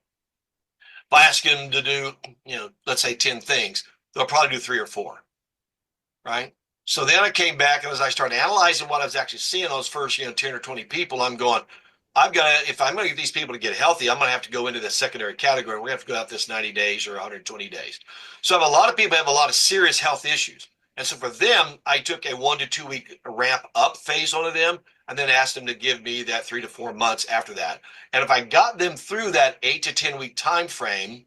if I ask them to do, let's say 10 things, they'll probably do 3 or 4, right? So then I came back, and as I started analyzing what I was actually seeing those first, 10 or 20 people, I'm going, if I'm going to get these people to get healthy, I'm going to have to go into the secondary category. We have to go out this 90 days or 120 days. So I have a lot of people have a lot of serious health issues. And so for them, I took a 1 to 2 week ramp up phase onto them, and then asked them to give me that 3 to 4 months after that. And if I got them through that 8 to 10 week time frame,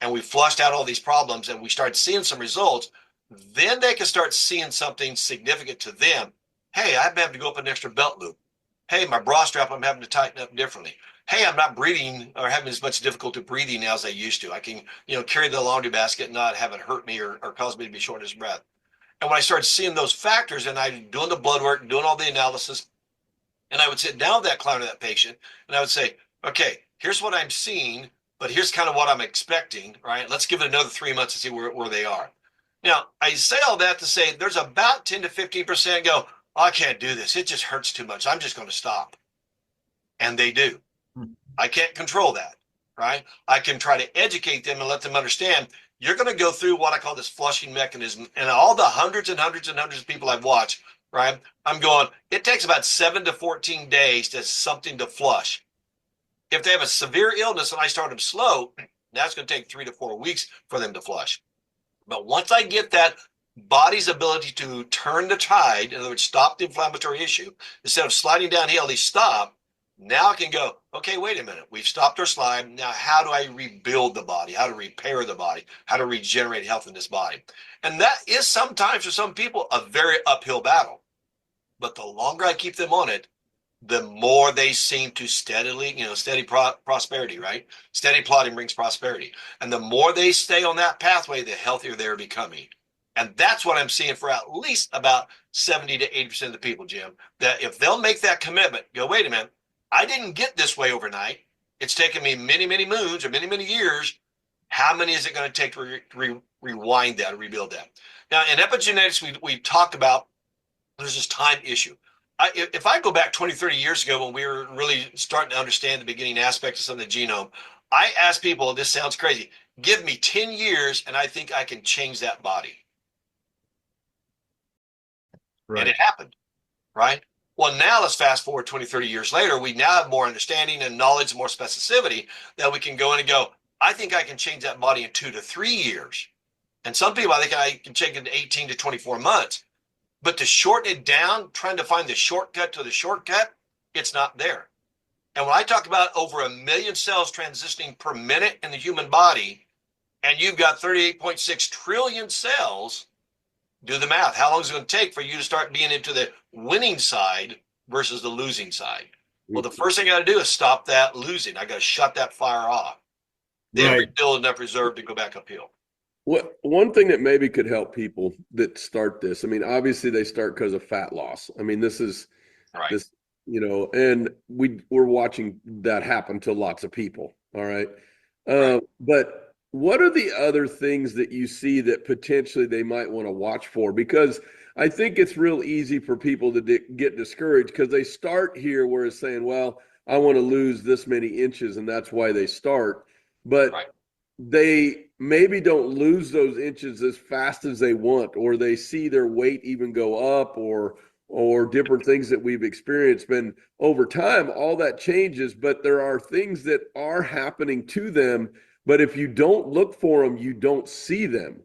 and we flushed out all these problems and we started seeing some results, then they can start seeing something significant to them. Hey, I'm having to go up an extra belt loop. Hey, my bra strap, I'm having to tighten up differently. Hey, I'm not breathing or having as much difficulty breathing now as I used to. I can, carry the laundry basket and not have it hurt me or cause me to be short of breath. And when I started seeing those factors, and I'm doing the blood work, doing all the analysis, and I would sit down with that client or that patient, and I would say, okay, here's what I'm seeing, but here's kind of what I'm expecting, right? Let's give it another 3 months to see where they are. Now, I say all that to say there's about 10 to 15% go, oh, I can't do this. It just hurts too much. I'm just going to stop. And they do. I can't control that, right? I can try to educate them and let them understand you're going to go through what I call this flushing mechanism. And all the hundreds and hundreds and hundreds of people I've watched, right? I'm going, it takes about 7 to 14 days to something to flush. If they have a severe illness and I start them slow, that's going to take 3 to 4 weeks for them to flush. But once I get that body's ability to turn the tide, in other words, stop the inflammatory issue, instead of sliding downhill, they stop. Now I can go, okay, wait a minute. We've stopped our slide. Now, how do I rebuild the body? How to repair the body? How to regenerate health in this body? And that is sometimes for some people a very uphill battle. But the longer I keep them on it, the more they seem to steady prosperity, right? Steady plodding brings prosperity. And the more they stay on that pathway, the healthier they're becoming. And that's what I'm seeing for at least about 70 to 80% of the people, Jim, that if they'll make that commitment, go, wait a minute, I didn't get this way overnight. It's taken me many, many moons or many, many years. How many is it going to take to rewind that or rebuild that? Now, in epigenetics, we talked about there's this time issue. If I go back 20, 30 years ago when we were really starting to understand the beginning aspects of some of the genome, I asked people, this sounds crazy, give me 10 years and I think I can change that body. Right. And it happened, right? Well, now let's fast forward 20, 30 years later. We now have more understanding and knowledge and more specificity that we can go in and go, I think I can change that body in 2 to 3 years. And some people, I think I can change it in 18 to 24 months. But to shorten it down, trying to find the shortcut to the shortcut, it's not there. And when I talk about over 1 million cells transitioning per minute in the human body, and you've got 38.6 trillion cells, do the math. How long is it going to take for you to start being into the winning side versus the losing side? Well, the first thing I got to do is stop that losing. I got to shut that fire off. Then rebuild enough reserve to go back uphill.
One thing that maybe could help people that start this, I mean, obviously they start because of fat loss. I mean, this is
right.
This, and we're watching that happen to lots of people. All right. But what are the other things that you see that potentially they might want to watch for? Because I think it's real easy for people to get discouraged because they start here where it's saying, well, I want to lose this many inches and that's why they start. But they maybe don't lose those inches as fast as they want, or they see their weight even go up or different things that we've experienced. And over time, all that changes, but there are things that are happening to them. But if you don't look for them, you don't see them.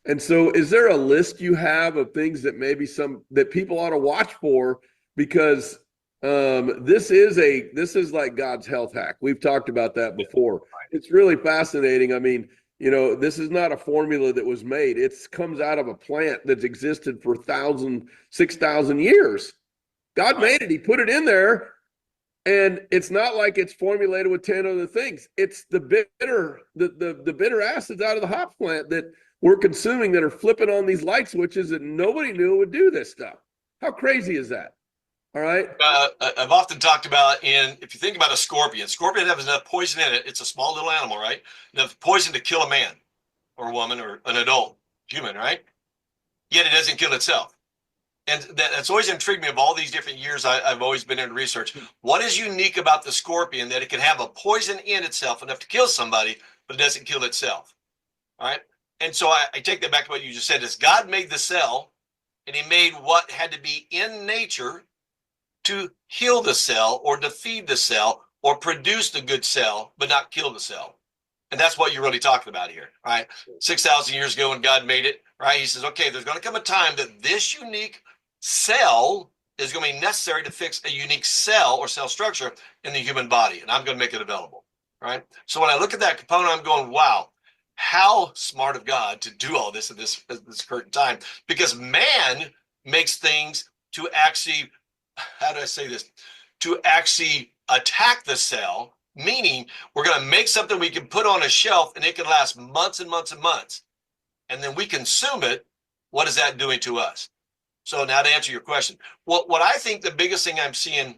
And so is there a list you have of things that maybe that people ought to watch for? Because this is like God's health hack. We've talked about that before. It's really fascinating. I mean, this is not a formula that was made. It comes out of a plant that's existed for 6,000 years. God made it. He put it in there. And it's not like it's formulated with 10 other things. It's the bitter acids out of the hop plant that we're consuming that are flipping on these light switches that nobody knew would do this stuff. How crazy is that? All right.
I've often talked about if you think about a scorpion has enough poison in it. It's a small little animal, right? Enough poison to kill a man or a woman or an adult. human, right? Yet it doesn't kill itself. And that's always intrigued me of all these different years I've always been in research. What is unique about the scorpion that it can have a poison in itself enough to kill somebody, but it doesn't kill itself? All right. And so I take that back to what you just said is God made the cell and he made what had to be in nature to heal the cell or to feed the cell or produce the good cell, but not kill the cell. And that's what you're really talking about here, right? 6,000 years ago when God made it, right? He says, okay, there's going to come a time that this unique cell is going to be necessary to fix a unique cell or cell structure in the human body, and I'm going to make it available, right? So when I look at that component, I'm going, wow, how smart of God to do all this at this current time, because man makes things to actually, how do I say this, to actually attack the cell, meaning we're going to make something we can put on a shelf and it can last months and months and months, and then we consume it. What is that doing to us? So now to answer your question, what I think the biggest thing I'm seeing,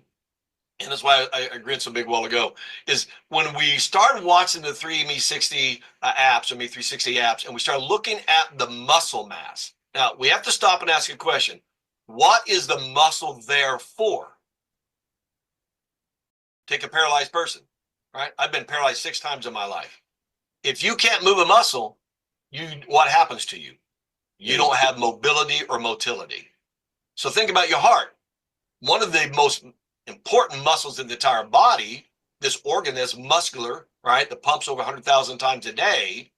and that's why I grinned so big a while ago, is when we started watching the 3Me60 apps or Me360 apps, and we started looking at the muscle mass. Now, we have to stop and ask a question. What is the muscle there for? Take a paralyzed person, right? I've been paralyzed 6 times in my life. If you can't move a muscle, what happens to you? You don't have mobility or motility. So think about your heart. One of the most important muscles in the entire body, this organ that's muscular, right, that pumps over 100,000 times a day.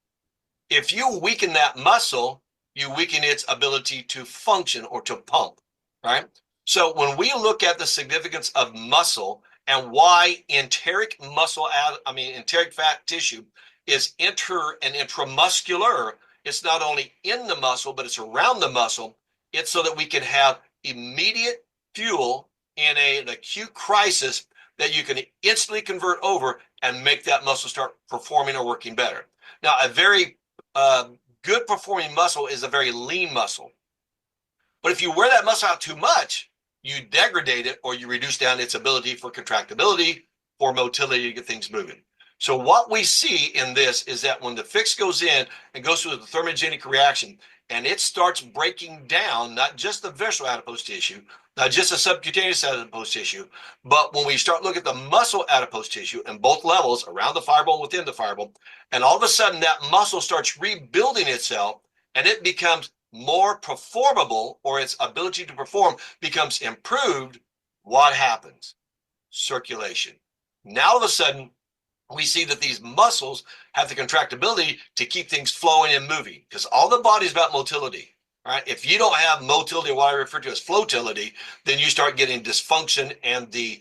If you weaken that muscle, you weaken its ability to function or to pump, right? So when we look at the significance of muscle and why enteric fat tissue is inter and intramuscular, it's not only in the muscle, but it's around the muscle. It's so that we can have immediate fuel in an acute crisis that you can instantly convert over and make that muscle start performing or working better. Now, a very good performing muscle is a very lean muscle. But if you wear that muscle out too much, you degrade it or you reduce down its ability for contractibility or motility to get things moving. So what we see in this is that when the pHix goes in and goes through the thermogenic reaction and it starts breaking down, not just the visceral adipose tissue, not just the subcutaneous adipose tissue, but when we start looking at the muscle adipose tissue in both levels, around the fireball and within the fireball, and all of a sudden that muscle starts rebuilding itself and it becomes more performable, or its ability to perform becomes improved, what happens? Circulation. Now all of a sudden, we see that these muscles have the contractibility to keep things flowing and moving, because all the body is about motility, right? If you don't have motility, or what I refer to as flotility, then you start getting dysfunction and the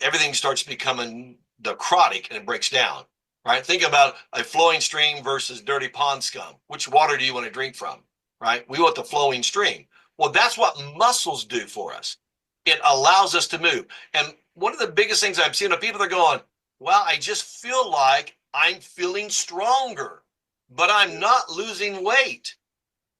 everything starts becoming necrotic and it breaks down, right? Think about a flowing stream versus dirty pond scum. Which water do you want to drink from, right? We want the flowing stream. Well, that's what muscles do for us. It allows us to move. And one of the biggest things I'm seeing are people that are going, well, I just feel like I'm feeling stronger, but I'm not losing weight.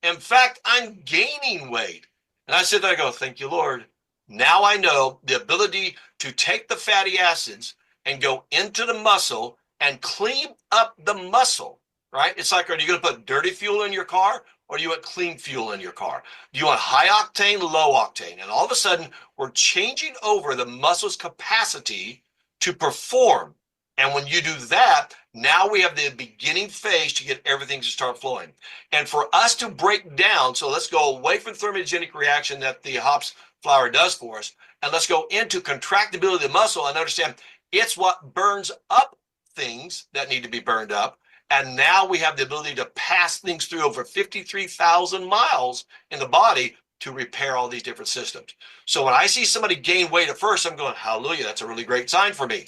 In fact, I'm gaining weight. And I sit there and go, thank you, Lord. Now I know the ability to take the fatty acids and go into the muscle and clean up the muscle, right? It's like, are you going to put dirty fuel in your car or do you want clean fuel in your car? Do you want high octane, low octane? And all of a sudden, we're changing over the muscle's capacity to perform. And when you do that, now we have the beginning phase to get everything to start flowing. And for us to break down, so let's go away from thermogenic reaction that the hops flower does for us, and let's go into contractibility of the muscle and understand it's what burns up things that need to be burned up. And now we have the ability to pass things through over 53,000 miles in the body to repair all these different systems. So when I see somebody gain weight at first, I'm going, hallelujah, that's a really great sign for me.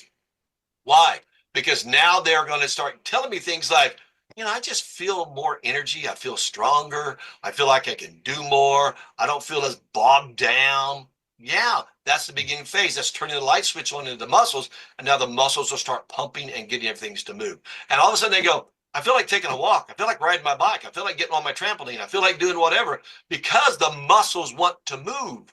Why? Because now they're going to start telling me things like, I just feel more energy. I feel stronger. I feel like I can do more. I don't feel as bogged down. Yeah, that's the beginning phase. That's turning the light switch on into the muscles. And now the muscles will start pumping and getting everything to move. And all of a sudden they go, I feel like taking a walk. I feel like riding my bike. I feel like getting on my trampoline. I feel like doing whatever because the muscles want to move.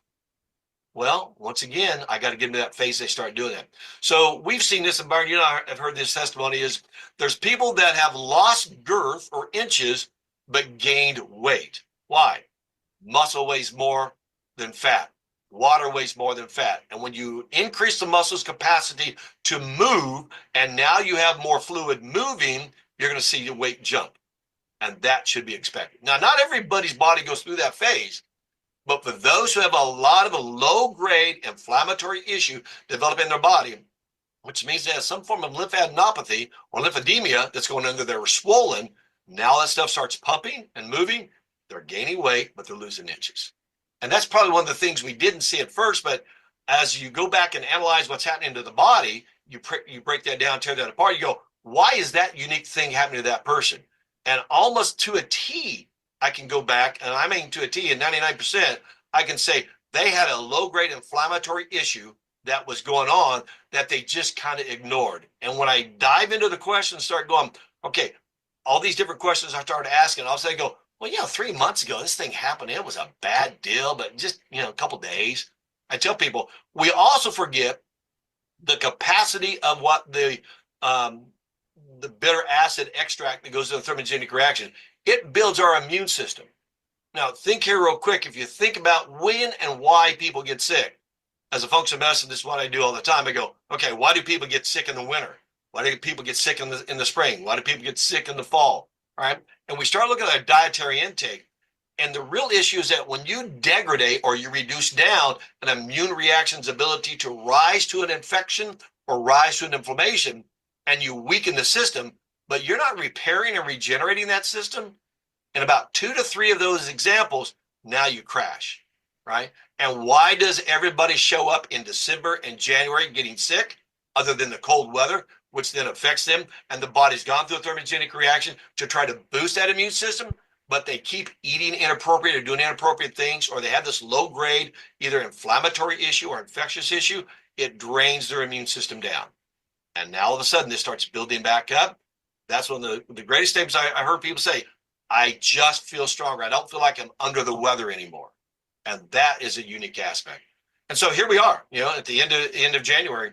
Well, once again, I got to get into that phase they start doing that. So we've seen this, and Byron, I've heard this testimony is there's people that have lost girth or inches but gained weight. Why? Muscle weighs more than fat. Water weighs more than fat. And when you increase the muscle's capacity to move, and now you have more fluid moving, you're going to see your weight jump. And that should be expected. Now, not everybody's body goes through that phase, but for those who have a lot of a low-grade inflammatory issue developing in their body, which means they have some form of lymphadenopathy or lymphedema that's going under there, swollen, now that stuff starts pumping and moving, they're gaining weight, but they're losing inches. And that's probably one of the things we didn't see at first, but as you go back and analyze what's happening to the body, you break that down, tear that apart, you go, why is that unique thing happening to that person? And almost to a T, I can go back, and I mean to a T, and 99%, I can say they had a low-grade inflammatory issue that was going on that they just kind of ignored. And when I dive into the questions, start going, okay, all these different questions I started asking, I'll say, go, well, 3 months ago, this thing happened. It was a bad deal, but just, a couple days. I tell people, we also forget the capacity of what the bitter acid extract that goes to the thermogenic reaction. It builds our immune system. Now, think here real quick. If you think about when and why people get sick, as a functional medicine, this is what I do all the time. I go, okay, why do people get sick in the winter? Why do people get sick in the spring? Why do people get sick in the fall? All right. And we start looking at our dietary intake. And the real issue is that when you degrade or you reduce down an immune reaction's ability to rise to an infection or rise to an inflammation, and you weaken the system, but you're not repairing and regenerating that system, in about 2 to 3 of those examples, now you crash, right? And why does everybody show up in December and January getting sick, other than the cold weather, which then affects them, and the body's gone through a thermogenic reaction to try to boost that immune system, but they keep eating inappropriate or doing inappropriate things, or they have this low-grade, either inflammatory issue or infectious issue, it drains their immune system down. And now all of a sudden, this starts building back up. That's one of the greatest statements I heard people say, I just feel stronger. I don't feel like I'm under the weather anymore. And that is a unique aspect. And so here we are, at the end of January.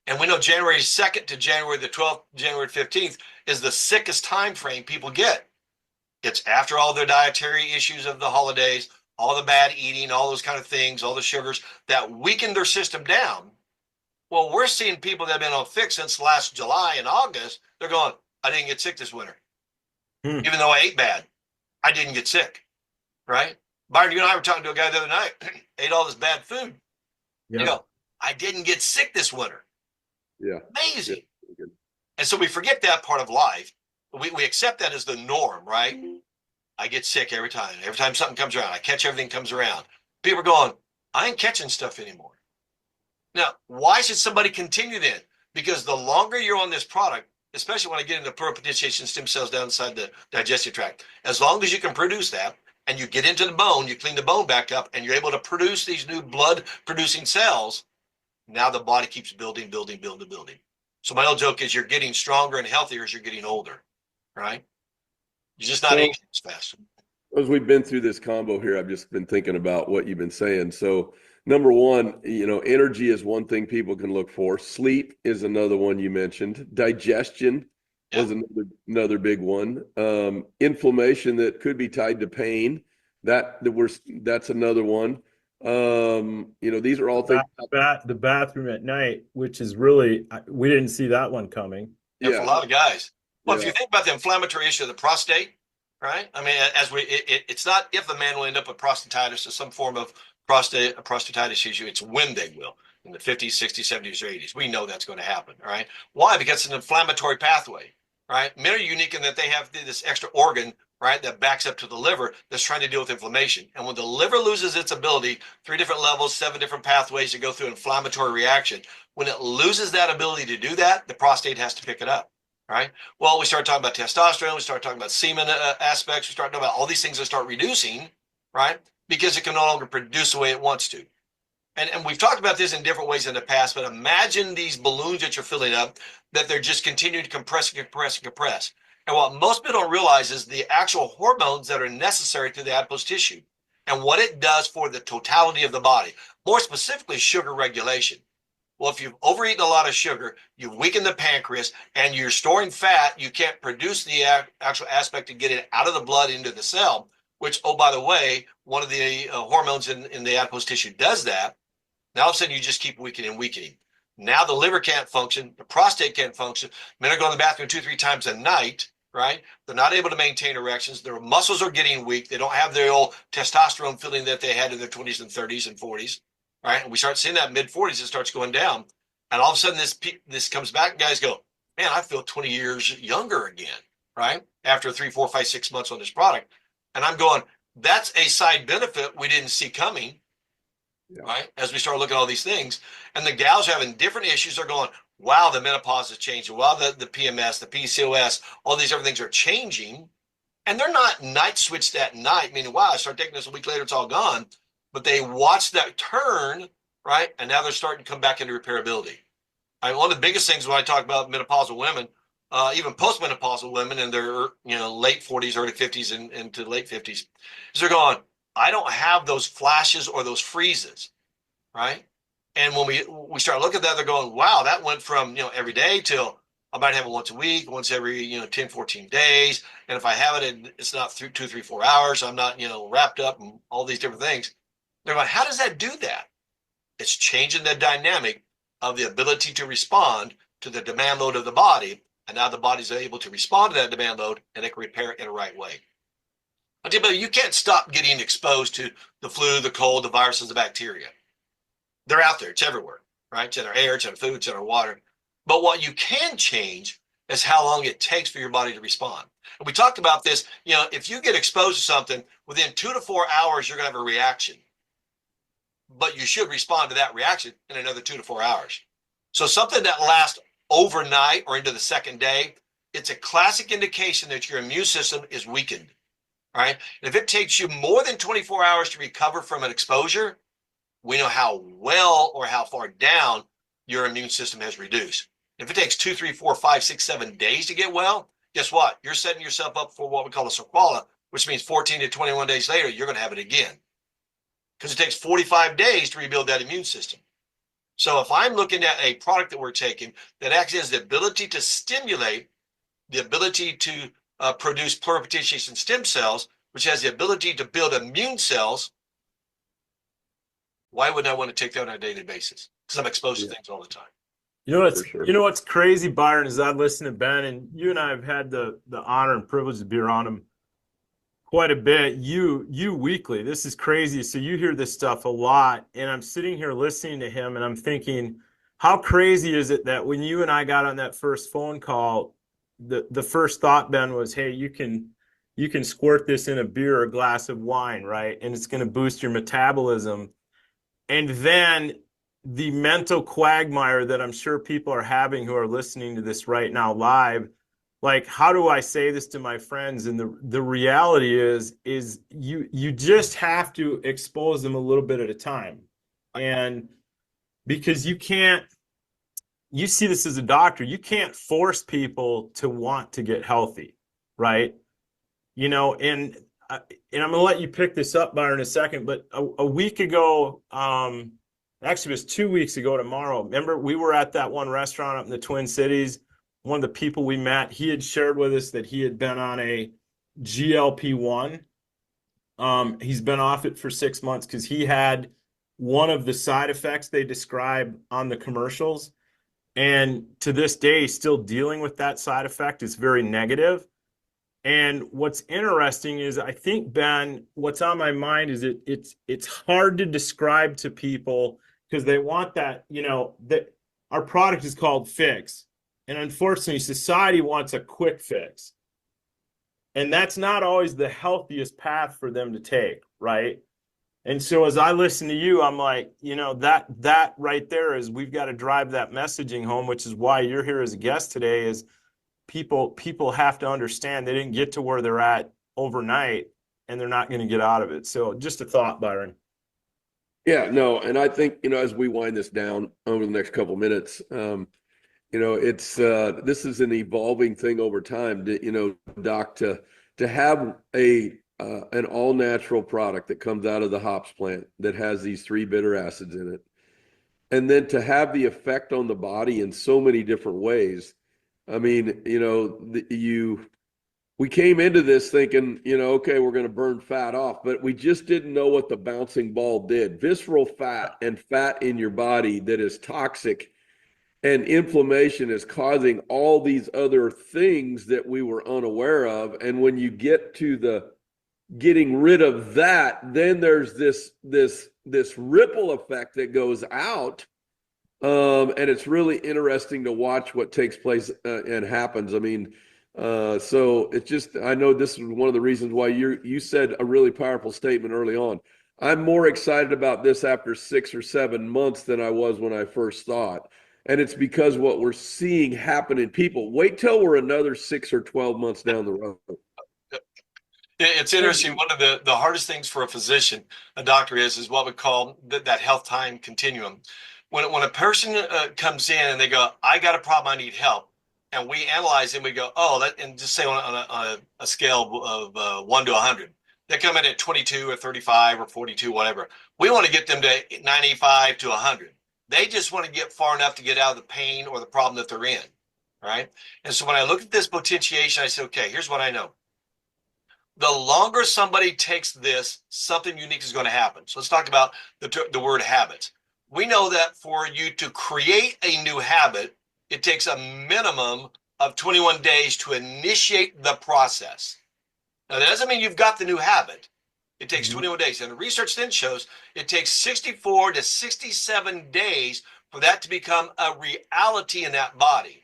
And we know January 2nd to January the 12th, January 15th is the sickest time frame people get. It's after all their dietary issues of the holidays, all the bad eating, all those kind of things, all the sugars that weaken their system down. Well, we're seeing people that have been on pHix since last July and August. They're going, I didn't get sick this winter. Even though I ate bad, I didn't get sick, right? Byron, you and I were talking to a guy the other night, ate all this bad food.
Yeah.
I didn't get sick this winter.
Yeah.
Amazing.
Yeah.
And so we forget that part of life. We accept that as the norm, right? I get sick every time. Every time something comes around, I catch everything comes around. People are going, I ain't catching stuff anymore. Now, why should somebody continue then? Because the longer you're on this product, especially when I get into pluripotentiation stem cells down inside the digestive tract, as long as you can produce that and you get into the bone, you clean the bone back up and you're able to produce these new blood producing cells, now the body keeps building. So my old joke is you're getting stronger and healthier as you're getting older, right? You're just not aging as fast.
As we've been through this combo here, I've just been thinking about what you've been saying. So number one, energy is one thing people can look for. Sleep is another one you mentioned. Digestion was another big one. Inflammation that could be tied to pain. That's another one. These are all things.
The bathroom at night, which is really, we didn't see that one coming.
Yeah, for a lot of guys. Well, if you think about the inflammatory issue of the prostate, right? I mean, it's not if the man will end up with prostatitis or some form of prostatitis issue, it's when they will, in the 50s, 60s, 70s, or 80s. We know that's going to happen, right? Why? Because it's an inflammatory pathway, right? Men are unique in that they have this extra organ, right, that backs up to the liver that's trying to deal with inflammation. And when the liver loses its ability, 3 different levels, 7 different pathways to go through inflammatory reaction, when it loses that ability to do that, the prostate has to pick it up. Right. Well, we start talking about testosterone. We start talking about semen aspects. We start talking about all these things that start reducing, right? Because it can no longer produce the way it wants to. And we've talked about this in different ways in the past, but imagine these balloons that you're filling up, that they're just continuing to compress and compress and compress. And what most people don't realize is the actual hormones that are necessary to the adipose tissue and what it does for the totality of the body, more specifically sugar regulation. Well, if you've overeaten a lot of sugar, you've weakened the pancreas, and you're storing fat, you can't produce the actual aspect to get it out of the blood into the cell, which, oh, by the way, one of the hormones in the adipose tissue does that. Now, all of a sudden, you just keep weakening and weakening. Now the liver can't function, the prostate can't function. Men are going to the bathroom 2-3 times a night, right? They're not able to maintain erections. Their muscles are getting weak. They don't have the old testosterone feeling that they had in their 20s and 30s and 40s, right? And we start seeing that mid 40s, it starts going down. And all of a sudden, this comes back, and guys go, man, I feel 20 years younger again, right? After 3, 4, 5, 6 months on this product. And I'm going, that's a side benefit we didn't see coming. Yeah. Right? As we start looking at all these things, and the gals are having different issues, they're going, wow, the menopause is changing. Wow, the PMS, the PCOS, all these other things are changing. And they're not night switched that night, meaning, wow, I start taking this a week later, it's all gone. But they watch that turn, right? And now they're starting to come back into repairability. One of the biggest things when I talk about menopausal women, even postmenopausal women in their late 40s, early 50s, and into late 50s, is they're going, I don't have those flashes or those freezes, right? And when we start looking at that, they're going, wow, that went from every day till I might have it once a week, once every 10, 14 days. And if I have it, it's not through 2, 3, 4 hours. I'm not wrapped up and all these different things. They're going, how does that do that? It's changing the dynamic of the ability to respond to the demand load of the body. And now the body's able to respond to that demand load, and it can repair it in a right way. But you can't stop getting exposed to the flu, the cold, the viruses, the bacteria. They're out there. It's everywhere, right? It's in our air, it's in our food, it's in our water. But what you can change is how long it takes for your body to respond. And we talked about this, if you get exposed to something, within 2 to 4 hours, you're going to have a reaction. But you should respond to that reaction in another 2 to 4 hours. So something that lasts overnight or into the second day, it's a classic indication that your immune system is weakened. Right? And if it takes you more than 24 hours to recover from an exposure, we know how well or how far down your immune system has reduced. If it takes 2, 3, 4, 5, 6, 7 days to get well, guess what? You're setting yourself up for what we call a sequela, which means 14 to 21 days later, you're going to have it again. Because it takes 45 days to rebuild that immune system. So if I'm looking at a product that we're taking that actually has the ability to stimulate, the ability to produce pluripotent stem cells, which has the ability to build immune cells, why would I want to take that on a daily basis? Because I'm exposed to things all the time.
What's crazy, Byron, is I listen to Ben, and you and I have had the honor and privilege to be around him quite a bit. You weekly. This is crazy. So you hear this stuff a lot, and I'm sitting here listening to him, and I'm thinking, how crazy is it that when you and I got on that first phone call, the first thought, Ben, was, hey, you can squirt this in a beer or a glass of wine, right? And it's going to boost your metabolism. And then the mental quagmire that I'm sure people are having who are listening to this right now live, like, how do I say this to my friends? And the reality is you just have to expose them a little bit at a time. And because you see this as a doctor, you can't force people to want to get healthy, right? And I'm going to let you pick this up, Byron, in a second, but a week ago, actually it was 2 weeks ago tomorrow, remember we were at that one restaurant up in the Twin Cities. One of the people we met, he had shared with us that he had been on a GLP-1. He's been off it for 6 months because he had one of the side effects they describe on the commercials. And to this day, still dealing with that side effect is very negative. And what's interesting is, I think, Ben, what's on my mind is it's hard to describe to people because they want that, that our product is called pHix. And unfortunately, society wants a quick fix. And that's not always the healthiest path for them to take, right? And so as I listen to you, I'm like, that right there is, we've got to drive that messaging home, which is why you're here as a guest today, is people have to understand they didn't get to where they're at overnight, and they're not going to get out of it. So just a thought, Byron.
Yeah, no, and I think, as we wind this down over the next couple minutes, it's this is an evolving thing over time, Doc, to have an all natural product that comes out of the hops plant that has these 3 bitter acids in it, and then to have the effect on the body in so many different ways. I mean, we came into this thinking, okay, we're going to burn fat off, but we just didn't know what the bouncing ball did. Visceral fat and fat in your body that is toxic, and inflammation is causing all these other things that we were unaware of. And when you get to the getting rid of that, then there's this ripple effect that goes out. And it's really interesting to watch what takes place and happens. I mean, so it's just, I know this is one of the reasons why you said a really powerful statement early on. I'm more excited about this after 6 or 7 months than I was when I first thought. And it's because what we're seeing happen in people. Wait till we're another 6 or 12 months down the road.
It's interesting. One of the hardest things for a physician, a doctor, is what we call that health time continuum. When a person comes in and they go, I got a problem, I need help, and we analyze it and we go, and just say on a scale of 1 to 100, they come in at 22 or 35 or 42, whatever. We want to get them to 95 to 100. They just want to get far enough to get out of the pain or the problem that they're in, right? And so when I look at this potentiation, I say, okay, here's what I know. The longer somebody takes this, something unique is going to happen. So let's talk about the word habits. We know that for you to create a new habit, it takes a minimum of 21 days to initiate the process. Now, that doesn't mean you've got the new habit. It takes 21 days. And the research then shows it takes 64 to 67 days for that to become a reality in that body.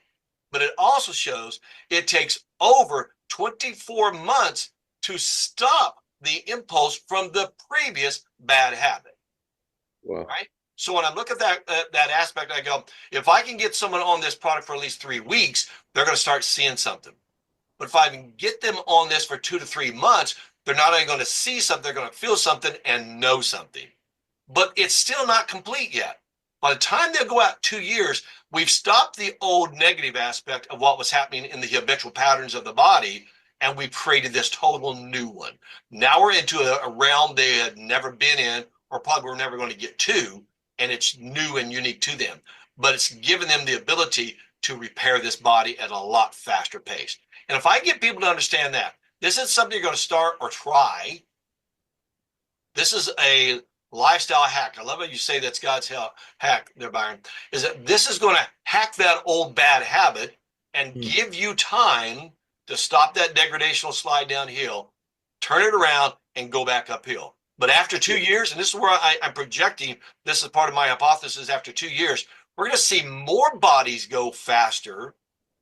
But it also shows it takes over 24 months to stop the impulse from the previous bad habit.
Wow.
Right? So when I look at that aspect, I go, if I can get someone on this product for at least 3 weeks, they're going to start seeing something. But if I can get them on this for 2 to 3 months, they're not only going to see something, they're going to feel something and know something. But it's still not complete yet. By the time they go out 2 years, we've stopped the old negative aspect of what was happening in the habitual patterns of the body, and we've created this total new one. Now we're into a realm they had never been in, or probably were never going to get to, and it's new and unique to them. But it's given them the ability to repair this body at a lot faster pace. And if I get people to understand that, this is something you're going to start or try. This is a lifestyle hack. I love how you say that's God's hack there, Byron, is that this is going to hack that old bad habit and give you time to stop that degradational slide downhill, turn it around, and go back uphill. But after 2 years, and this is where I'm projecting, this is part of my hypothesis, after 2 years, we're going to see more bodies go faster,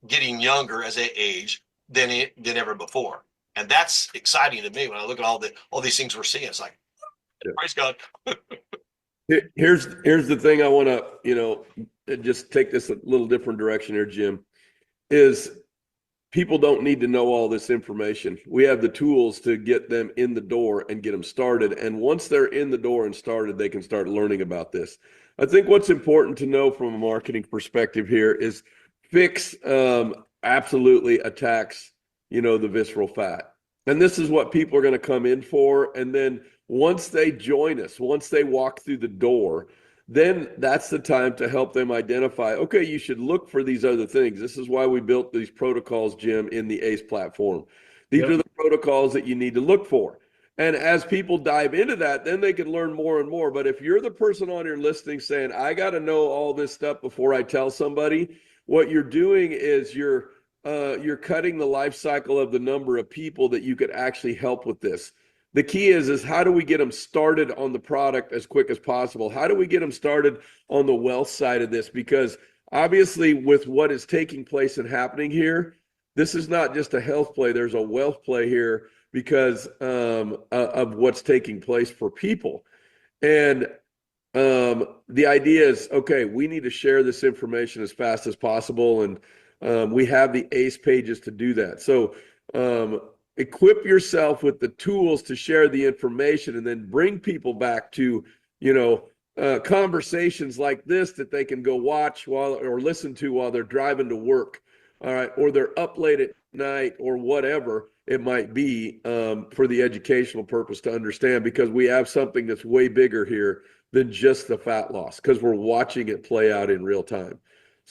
getting younger as they age than ever before. And that's exciting to me when I look at all these things we're seeing. It's like, praise God.
Here's the thing I want to, just take this a little different direction here, Jim, is people don't need to know all this information. We have the tools to get them in the door and get them started. And once they're in the door and started, they can start learning about this. I think what's important to know from a marketing perspective here is pHix absolutely attacks, the visceral fat. And this is what people are going to come in for. And then once they join us, once they walk through the door, then that's the time to help them identify, okay, you should look for these other things. This is why we built these protocols, Jim, in the ACE platform. These are the protocols that you need to look for. And as people dive into that, then they can learn more and more. But if you're the person on your listening saying, I got to know all this stuff before I tell somebody, what you're doing is you're cutting the life cycle of the number of people that you could actually help with this. The key is how do we get them started on the product as quick as possible? How do we get them started on the wealth side of this? Because obviously with what is taking place and happening here, this is not just a health play. There's a wealth play here because of what's taking place for people. And the idea is, okay, we need to share this information as fast as possible. And we have the ACE pages to do that. So equip yourself with the tools to share the information and then bring people back to, conversations like this that they can go watch or listen to while they're driving to work. All right. Or they're up late at night or whatever it might be for the educational purpose to understand, because we have something that's way bigger here than just the fat loss because we're watching it play out in real time.